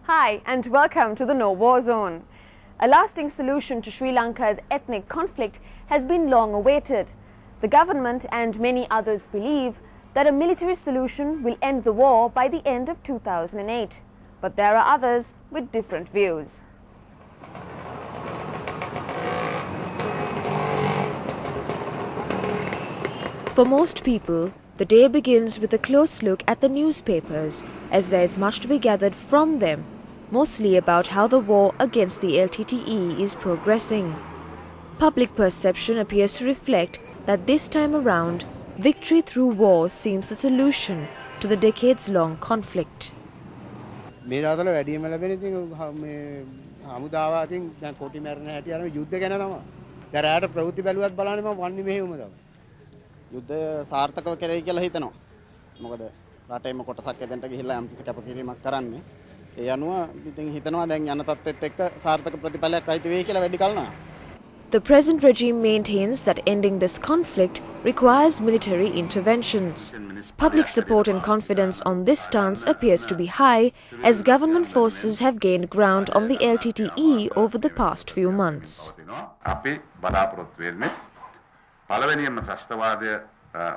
Hi and welcome to the No War Zone. A lasting solution to Sri Lanka's ethnic conflict has been long awaited. The government and many others believe that a military solution will end the war by the end of 2008. But there are others with different views. For most people, the day begins with a close look at the newspapers, as there is much to be gathered from them, mostly about how the war against the LTTE is progressing. Public perception appears to reflect that this time around, victory through war seems the solution to the decades-long conflict. යුද්ධය සාර්ථකව කෙරෙයි කියලා හිතනවා. මොකද රටේම කොටසක් එතෙන්ට ගිහිල්ලා යම්කිසි කැපකිරීමක් කරන්නේ. ඒ අනුව ඉතින් හිතනවා දැන් යන තත්ත්වෙත් එක්ක සාර්ථක ප්‍රතිඵලයක් අයිති වෙයි කියලා වැඩි කලනවා. The present regime maintains that ending this conflict requires military interventions. Public support and confidence on this stance appears to be high, as government forces have gained ground on the LTTE over the past few months. පළවෙනියෙන්ම ත්‍රස්තවාදය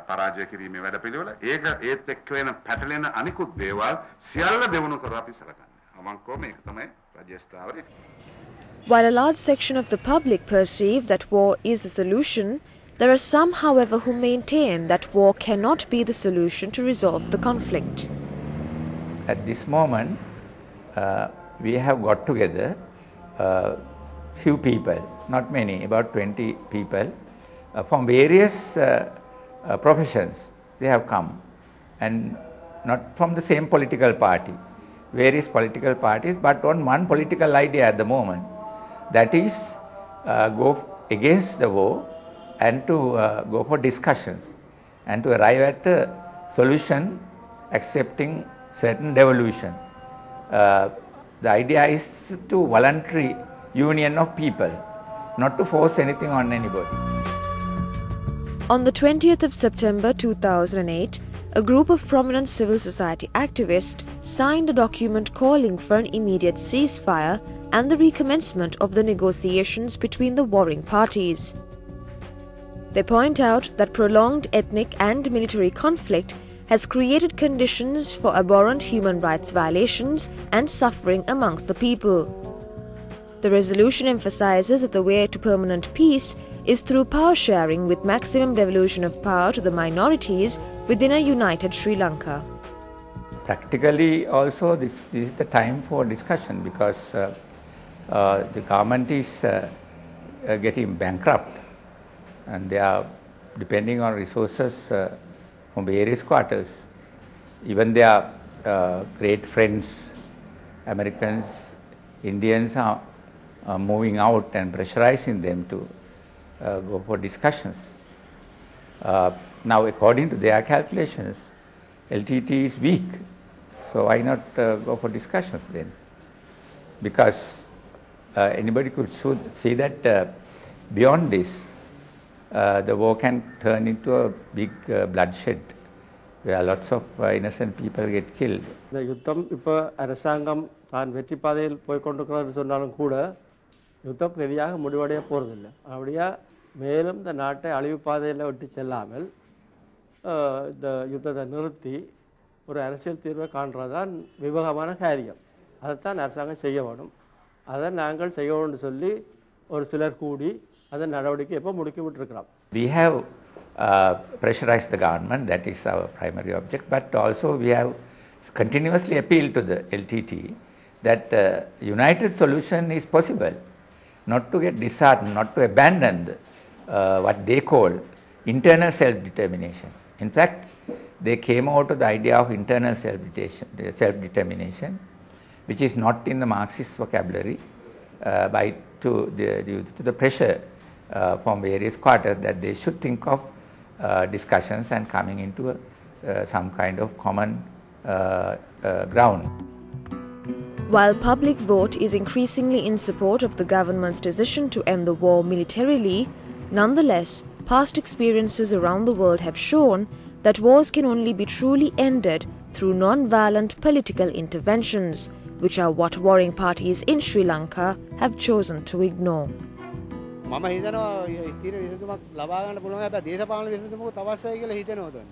පරාජය කිරීමේ වැඩපිළිවෙල ඒක ඒත් එක්ක වෙන පැටලෙන අනිකුත් දේවල් සියල්ල දෙවුණු කර අපි සලකන්නේ. අවංකවම ඒක තමයි රජයේ ස්ථාවරය. While a large section of the public perceive that war is the solution, there are some, however, who maintain that war cannot be the solution to resolve the conflict. At this moment, we have got together few people, not many, about 20 people, from various professions. They have come, and not from the same political party, various political parties, but on one political idea at the moment, that is go against the war and to go for discussions and to arrive at a solution accepting certain devolution. The idea is to voluntary union of people, not to force anything on anybody. On the 20th of September 2008, a group of prominent civil society activists signed a document calling for an immediate ceasefire and the recommencement of the negotiations between the warring parties. They point out that prolonged ethnic and military conflict has created conditions for abhorrent human rights violations and suffering amongst the people. The resolution emphasizes that the way to permanent peace is through power sharing with maximum devolution of power to the minorities within a united Sri Lanka. Practically also this is the time for discussion, because the government is getting bankrupt and they are depending on resources from various quarters. Even their great friends, Americans, Indians are moving out and pressurizing them to go for discussions. Now, according to their calculations, LTT is weak, so why not go for discussions then? Because anybody could see that beyond this, the war can turn into a big bloodshed, where lots of innocent people get killed. The யுத்தம் இப்போ அரசாங்கம் தான் வெற்றி பாதையில் போய் கொண்டிருக்கிறது சொன்னாலும் கூட யுத்தம் பெரிதாக முடிவடைய போறதில்லை. அப்படியே மேலும் இந்த நாட்டை அழிவு பாதையில் விட்டு செல்லாமல் இந்த யுத்தத்தை நிறுத்தி ஒரு அரசியல் தீர்வை காண்றதுதான் விவேகமான காரியம். அதைத்தான் அரசாங்கம் செய்ய வேணும். அதை நாங்கள் செய்யணும்னு சொல்லி ஒரு சிலர் கூடி அதை நடவடிக்கை எப்போ முடுக்கி விட்டுருக்கிறோம். We have pressurized the government, that is our primary object, but also we have continuously appealed to the LTT that united solution is possible, not to get disheartened, not to abandon what they call internal self-determination. In fact, they came out of the idea of internal self-determination, which is not in the Marxist vocabulary, due to the pressure from various quarters that they should think of discussions and coming into some kind of common ground. While public vote is increasingly in support of the government's decision to end the war militarily, nonetheless, past experiences around the world have shown that wars can only be truly ended through non-violent political interventions, which are what warring parties in Sri Lanka have chosen to ignore. මම හිතනවා ස්ථිර විසඳුමක් ලබා ගන්න පුළුවන් හැබැයි දේශපාලන විසඳුමක් අවශ්‍යයි කියලා හිතනවා.